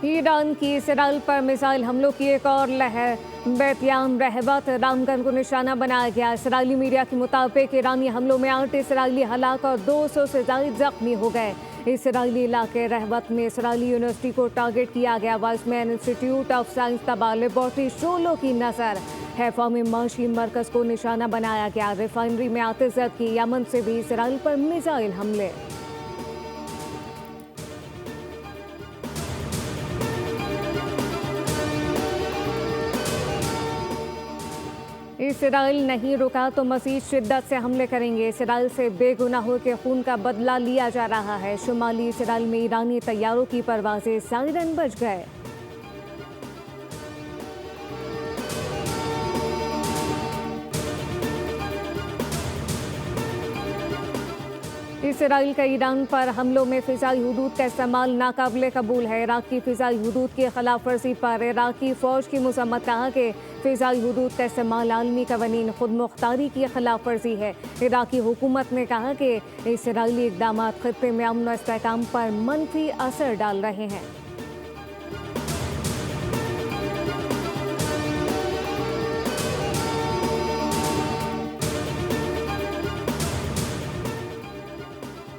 Iran की Israel पर missile हमलों की एक और लहर। बेतियाम, रहबत, रामगन को निशाना बनाया गया। इसराइली मीडिया के मुताबिक ईरानी हमलों में 8 इसराइली हलाक और 200 से ज्यादा जख्मी हो गए। इसराइली इलाके रहबत में इसराइली यूनिवर्सिटी को टारगेट किया गया। वाइसमैन इंस्टीट्यूट ऑफ साइंस तबाह लेबोरेटरी शोलो की नजर। हैफा में माशी मरकज को निशाना बनाया गया। रिफाइनरी में आतिशबाजी की। यमन से भी इसराइल पर मिसाइल हमले। इसराइल नहीं रुका तो मज़ीद शिद्दत से हमले करेंगे। इसराइल से बेगुनाहों के खून का बदला लिया जा रहा है। शुमाली इसराइल में ईरानी तैयारों की परवाज़ें, सायरन बज गए। इसराइल का ईरान पर हमलों में फ़िज़ाई हुदूद का इस्तेमाल नाकाबिले कबूल है। इराक की फ़िज़ाई हुदूद की खिलाफ वर्जी पर इराकी फ़ौज की मज़म्मत। कहा कि फ़िज़ाई हुदूद का इस्तेमाल आलमी कवानीन खुद मुख्तारी की खिलाफ वर्जी है। इराकी हुकूमत ने कहा कि इसराइली इक़दाम ख़ित्ते में अमन व इस्तेहकाम पर मनफी असर डाल रहे हैं।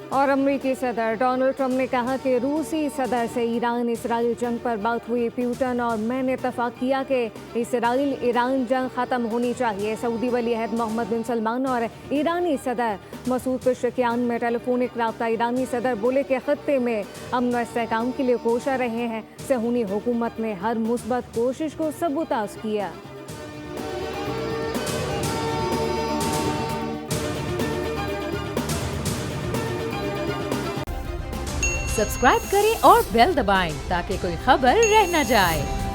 और अमरीकी सदर डोनाल्ड ट्रंप ने कहा कि रूसी सदर से ईरान इसराइल जंग पर बात हुई। प्यूटन और मैंने इत्तफाक किया कि इसराइल ईरान जंग ख़त्म होनी चाहिए। सऊदी वली अहद मोहम्मद बिन सलमान और ईरानी सदर मसूद पेशेकियान में टेलीफोनिक रब्ता। ईरानी सदर बोले कि खत्ते में अमन व इस्तेहकाम के लिए कोशिश रहे हैं। सहूनी हुकूमत ने हर मुस्बत कोशिश को सबूताज किया। सब्सक्राइब करें और बेल दबाएं ताकि कोई खबर रह न जाए।